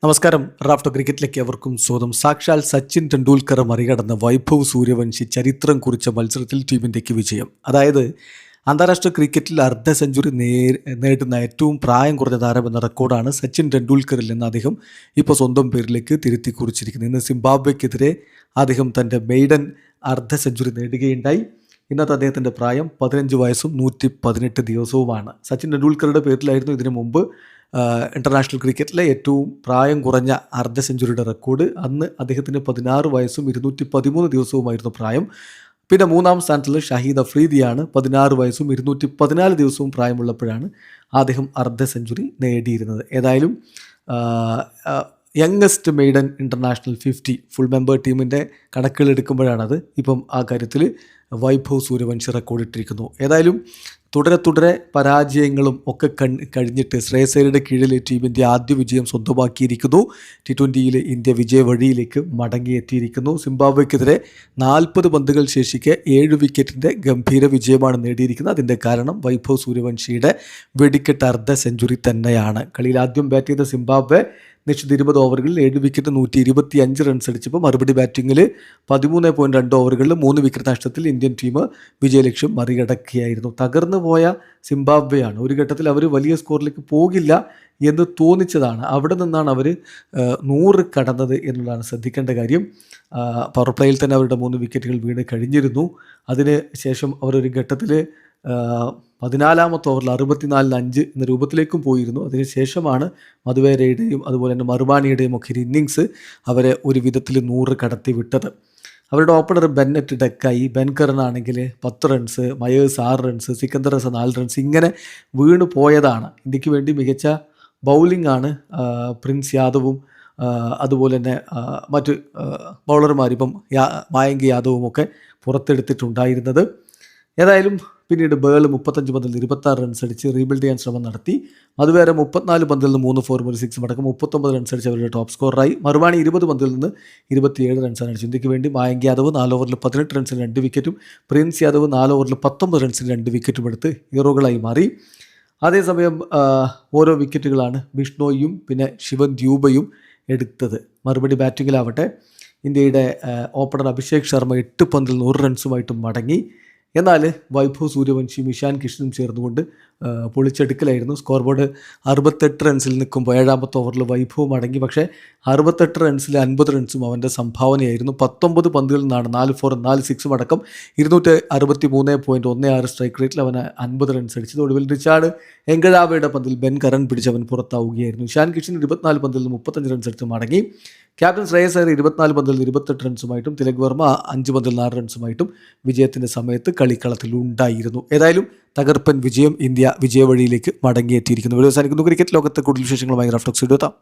നമസ്കാരം. റാഫ്റ്റോ ക്രിക്കറ്റിലേക്ക് അവർക്കും സ്വാഗതം. സാക്ഷാൽ സച്ചിൻ ടെണ്ടുൽക്കറെ മറികടന്ന വൈഭവ് സൂര്യവംശി ചരിത്രം കുറിച്ച മത്സരത്തിൽ ടീം ഇന്ത്യക്ക് വിജയം. അതായത് അന്താരാഷ്ട്ര ക്രിക്കറ്റിൽ അർദ്ധ സെഞ്ചുറി നേടുന്ന ഏറ്റവും പ്രായം കുറഞ്ഞ താരമെന്ന റെക്കോർഡാണ് സച്ചിൻ ടെണ്ടുൽക്കറിൽ നിന്ന് അദ്ദേഹം ഇപ്പോൾ സ്വന്തം പേരിലേക്ക് തിരുത്തി കുറിച്ചിരിക്കുന്നത്. ഇന്ന് സിംബാബ്വെക്കെതിരെ അദ്ദേഹം തൻ്റെ മെയ്ഡൻ അർദ്ധ സെഞ്ചുറി നേടുകയുണ്ടായി. ഇന്നത്തെ അദ്ദേഹത്തിൻ്റെ പ്രായം 15 വയസ്സും 118 ദിവസവുമാണ്. സച്ചിൻ ടെണ്ടുൽക്കറുടെ പേരിലായിരുന്നു ഇതിനു മുമ്പ് ഇൻ്റർനാഷണൽ ക്രിക്കറ്റിലെ ഏറ്റവും പ്രായം കുറഞ്ഞ അർദ്ധ സെഞ്ചുറിയുടെ റെക്കോർഡ്. അന്ന് അദ്ദേഹത്തിന് 16 വയസ്സും 213 ദിവസവുമായിരുന്നു പ്രായം. പിന്നെ മൂന്നാം സ്ഥാനത്തുള്ള ഷഹീദ് അഫ്രീദിയാണ്. 16 വയസ്സും 214 ദിവസവും പ്രായമുള്ളപ്പോഴാണ് അദ്ദേഹം അർദ്ധ സെഞ്ചുറി നേടിയിരുന്നത്. ഏതായാലും youngest maiden international 50 full member ടീമിൻ്റെ കണക്കുകൾ എടുക്കുമ്പോഴാണത്. ഇപ്പം ആ കാര്യത്തിൽ വൈഭവ് സൂര്യവംശി റെക്കോർഡിട്ടിരിക്കുന്നു. ഏതായാലും തുടരെ പരാജയങ്ങളും ഒക്കെ കഴിഞ്ഞിട്ട് ശ്രേയസ് അയ്യരുടെ കീഴിൽ ടീം ഇന്ത്യ ആദ്യ വിജയം സ്വന്തമാക്കിയിരിക്കുന്നു. T20 ഇന്ത്യ വിജയ വഴിയിലേക്ക് മടങ്ങിയെത്തിയിരിക്കുന്നു. സിംബാബ്വെക്കെതിരെ 40 പന്തുകൾ ശേഷിക്കെ 7 വിക്കറ്റിൻ്റെ ഗംഭീര വിജയമാണ് നേടിയിരിക്കുന്നത്. അതിൻ്റെ കാരണം വൈഭവ് സൂര്യവംശിയുടെ വെടിക്കെട്ട് അർദ്ധ സെഞ്ചുറി തന്നെയാണ്. കളിയിൽ ആദ്യം ബാറ്റ് ചെയ്ത സിംബാബ്വെ നിശ്ചിത 20 ഓവറുകളിൽ 7 വിക്കറ്റ് 125 റൺസ് അടിച്ചപ്പോൾ മറുപടി ബാറ്റിങ്ങിൽ 13.2 ഓവറുകളിൽ 3 വിക്കറ്റ് നഷ്ടത്തിൽ ഇന്ത്യൻ ടീം വിജയലക്ഷ്യം മറികടക്കുകയായിരുന്നു. തകർന്നു പോയ സിംബാബ്വെയാണ്. ഒരു ഘട്ടത്തിൽ അവർ വലിയ സ്കോറിലേക്ക് പോകില്ല എന്ന് തോന്നിച്ചതാണ്. അവിടെ നിന്നാണ് അവർ 100 കടന്നത് എന്നുള്ളതാണ് ശ്രദ്ധിക്കേണ്ട കാര്യം. പവർ പ്ലേയിൽ തന്നെ അവരുടെ 3 വിക്കറ്റുകൾ വീണ് കഴിഞ്ഞിരുന്നു. അതിന് ശേഷം അവരൊരു ഘട്ടത്തിൽ 14ാമത്തെ ഓവറിൽ 64-5 എന്ന രൂപത്തിലേക്കും പോയിരുന്നു. അതിനുശേഷമാണ് മധുവേരയുടെയും അതുപോലെ തന്നെ മറുബാണിയുടെയും ഒക്കെ ഒരു ഇന്നിങ്സ് അവരെ ഒരു വിധത്തിൽ 100 കടത്തി വിട്ടത്. അവരുടെ ഓപ്പണർ ബെന്നറ്റ് ഡെക്കായി, ബെൻ കറനാണെങ്കിൽ 10 runs, Myers 6 runs, Sikandar Hasan 4 runs, ഇങ്ങനെ വീണ് പോയതാണ്. ഇന്ത്യക്ക് വേണ്ടി മികച്ച ബൗളിംഗ് ആണ് പ്രിൻസ് യാദവും അതുപോലെ തന്നെ മറ്റ് ബൗളർമാർ ഇപ്പം മായങ്ക് യാദവും ഒക്കെ പുറത്തെടുത്തിട്ടുണ്ടായിരുന്നത്. ഏതായാലും പിന്നീട് ബേൾ 35 പന്തിൽ 26 റൺസ് അടിച്ച് റീബിൽഡ് ചെയ്യാൻ ശ്രമം നടത്തി. അതുവരെ 34 പന്തിൽ നിന്ന് 3 4 ഒരു 6 അടക്കം 39 റൺസ് അടിച്ച് അവരുടെ ടോപ്പ് സ്കോറായി. മറുവാണി 20 പന്തിൽ നിന്ന് 27 റൺസാണ് അടിച്ചു. ഇന്ത്യക്ക് വേണ്ടി മായങ്ക് യാദവ് 4 ഓവറിൽ 18 റൺസിന് 2 വിക്കറ്റും പ്രിൻസ് യാദവ് 4 ഓവറിൽ 19 റൺസിന് 2 വിക്കറ്റും എടുത്ത് ഹീറോകളായി മാറി. അതേസമയം ഓരോ വിക്കറ്റുകളാണ് ബിഷ്ണോയും പിന്നെ ശിവൻ ദ്യൂബയും എടുത്തത്. മറുപടി ബാറ്റിങ്ങിലാവട്ടെ ഇന്ത്യയുടെ ഓപ്പണർ അഭിഷേക് ശർമ്മ 8 പന്തിൽ 100 റൺസുമായിട്ടും മടങ്ങി. എന്നാൽ വൈഭവ് സൂര്യവംശിയും ഇഷാൻ കിഷനും ചേർന്നുകൊണ്ട് പൊളിച്ചെടുക്കലായിരുന്നു. സ്കോർ ബോർഡ് 68 റൺസിൽ നിൽക്കുമ്പോൾ 7ാമത്തെ ഓവറിൽ വൈഭവ് മടങ്ങി. പക്ഷേ 68 റൺസിൽ 50 റൺസും അവൻ്റെ സംഭാവനയായിരുന്നു. 19 പന്തുകളിൽ നിന്നാണ് 4 4 4 6 അടക്കം 263.16 സ്ട്രൈക്ക് റേറ്റിൽ അവന് 50 റൺസ് അടിച്ചത്. ഒടുവിൽ റിച്ചാർഡ് എങ്കഴാവയുടെ പന്തിൽ ബെൻ കറൻ പിടിച്ചവൻ പുറത്താവുകയായിരുന്നു. ഇഷാൻ കിഷൻ 24 പന്തിൽ നിന്ന് 35 റൺസ് എടുത്ത് മടങ്ങി. ക്യാപ്റ്റൻ ശ്രേയസ് അയ്യർ 24 പന്തിൽ 28 റൺസുമായിട്ടും തിലക് വർമ്മ 5 പന്തിൽ 4 റൺസുമായിട്ടും വിജയത്തിൻ്റെ സമയത്ത് കളിക്കളത്തിൽ ഉണ്ടായിരുന്നു. ഏതായാലും തകർപ്പൻ വിജയം. ഇന്ത്യ വിജയവഴിയിലേക്ക് മടങ്ങിയെത്തിയിരിക്കുന്നു. വീഡിയോ അവസാനിക്കുന്നു. ക്രിക്കറ്റ് ലോകത്തെ കൂടുതൽ വിശേഷങ്ങളുമായി റാഫ്റ്റോക്സ് എത്താം.